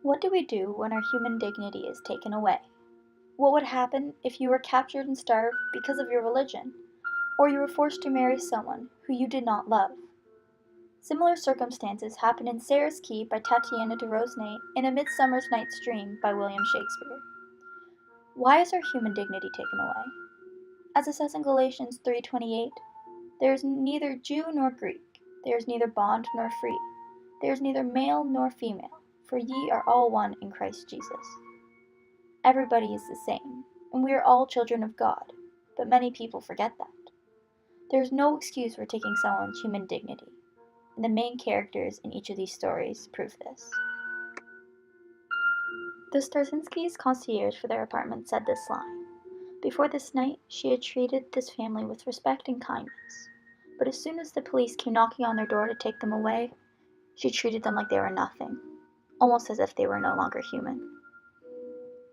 What do we do when our human dignity is taken away? What would happen if you were captured and starved because of your religion, or you were forced to marry someone who you did not love? Similar circumstances happen in Sarah's Key by Tatiana de Rosnay and A Midsummer's Night's Dream by William Shakespeare. Why is our human dignity taken away? As it says in Galatians 3:28, there is neither Jew nor Greek, there is neither bond nor free, there is neither male nor female, for ye are all one in Christ Jesus. Everybody is the same, and we are all children of God, but many people forget that. There is no excuse for taking someone's human dignity, and the main characters in each of these stories prove this. The Starzinskis' concierge for their apartment said this line. Before this night, she had treated this family with respect and kindness, but as soon as the police came knocking on their door to take them away, she treated them like they were nothing, almost as if they were no longer human.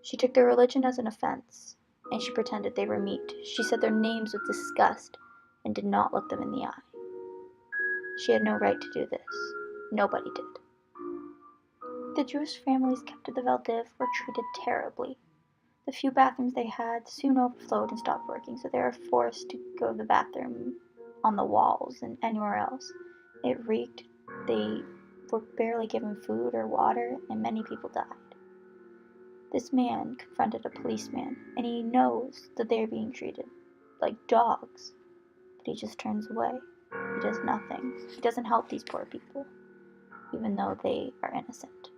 She took their religion as an offense, and she pretended they were meat. She said their names with disgust and did not look them in the eye. She had no right to do this. Nobody did. The Jewish families kept to the Valdiv were treated terribly. The few bathrooms they had soon overflowed and stopped working, so they were forced to go to the bathroom on the walls and anywhere else. It reeked, they were barely given food or water, and many people died. This man confronted a policeman, and he knows that they are being treated like dogs, but he just turns away. He does nothing. He doesn't help these poor people, even though they are innocent.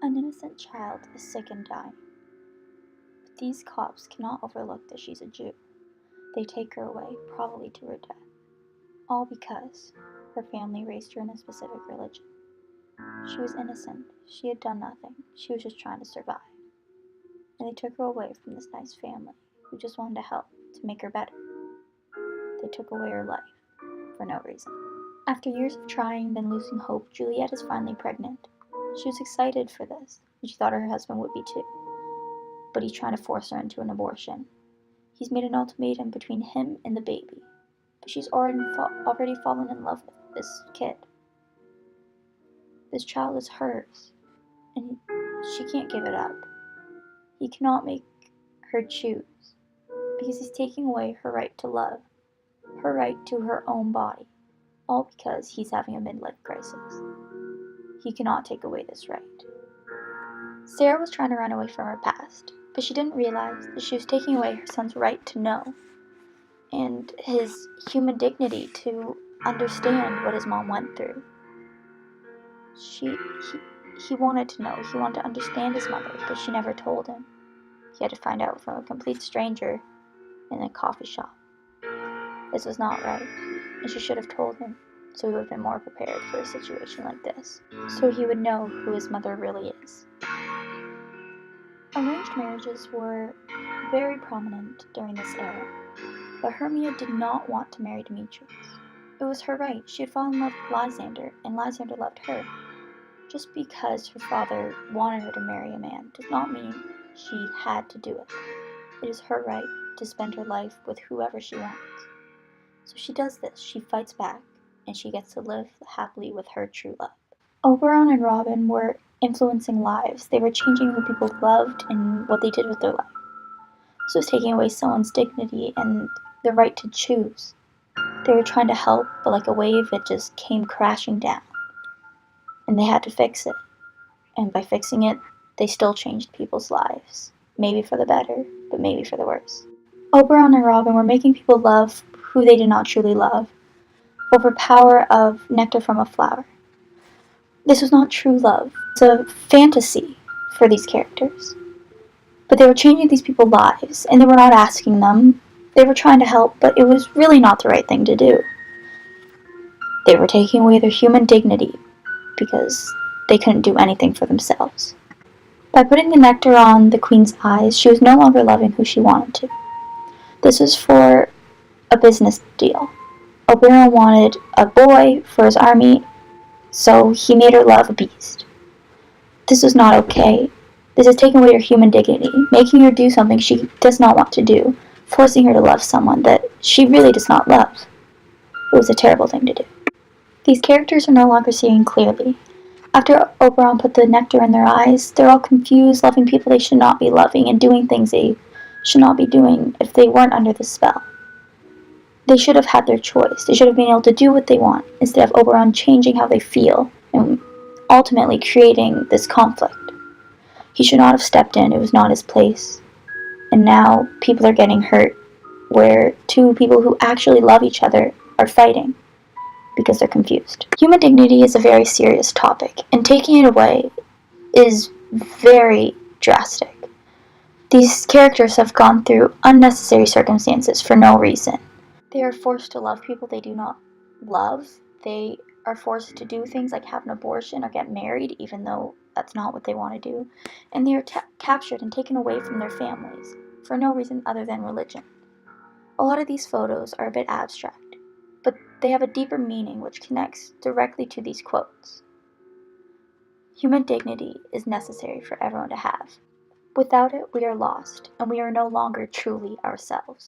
An innocent child is sick and dying. But these cops cannot overlook that she's a Jew. They take her away, probably to her death, all because her family raised her in a specific religion. She was innocent. She had done nothing. She was just trying to survive. And they took her away from this nice family who just wanted to help, to make her better. They took away her life for no reason. After years of trying, then losing hope, Juliet is finally pregnant. She was excited for this, and she thought her husband would be too. But he's trying to force her into an abortion. He's made an ultimatum between him and the baby, but she's already fallen in love with this kid. This child is hers, and she can't give it up. He cannot make her choose, because he's taking away her right to love, her right to her own body, all because he's having a midlife crisis. He cannot take away this right. Sarah was trying to run away from her past, but she didn't realize that she was taking away her son's right to know, and his human dignity to understand what his mom went through. He wanted to know, he wanted to understand his mother, but she never told him. He had to find out from a complete stranger in a coffee shop. This was not right, and she should have told him, so he would have been more prepared for a situation like this, so he would know who his mother really is. Arranged marriages were very prominent during this era, but Hermia did not want to marry Demetrius. It was her right. She had fallen in love with Lysander, and Lysander loved her. Just because her father wanted her to marry a man does not mean she had to do it. It is her right to spend her life with whoever she wants. So she does this. She fights back, and she gets to live happily with her true love. Oberon and Robin were influencing lives. They were changing who people loved and what they did with their life. This was taking away someone's dignity and the right to choose. They were trying to help, but like a wave, it just came crashing down. And they had to fix it. And by fixing it, they still changed people's lives. Maybe for the better, but maybe for the worse. Oberon and Robin were making people love who they did not truly love, over power of nectar from a flower. This was not true love. It's a fantasy for these characters. But they were changing these people's lives, and they were not asking them. They were trying to help, but it was really not the right thing to do. They were taking away their human dignity because they couldn't do anything for themselves. By putting the nectar on the queen's eyes, she was no longer loving who she wanted to. This was for a business deal. Oberon wanted a boy for his army, so he made her love a beast. This was not okay. This is taking away her human dignity, making her do something she does not want to do, forcing her to love someone that she really does not love. It was a terrible thing to do. These characters are no longer seeing clearly. After Oberon put the nectar in their eyes, they're all confused, loving people they should not be loving, and doing things they should not be doing if they weren't under the spell. They should have had their choice. They should have been able to do what they want, instead of Oberon changing how they feel and ultimately creating this conflict. He should not have stepped in. It was not his place. And now people are getting hurt, where two people who actually love each other are fighting because they're confused. Human dignity is a very serious topic, and taking it away is very drastic. These characters have gone through unnecessary circumstances for no reason. They are forced to love people they do not love. They are forced to do things like have an abortion or get married, even though that's not what they want to do. And they are captured and taken away from their families for no reason other than religion. A lot of these photos are a bit abstract, but they have a deeper meaning which connects directly to these quotes. Human dignity is necessary for everyone to have. Without it, we are lost, and we are no longer truly ourselves.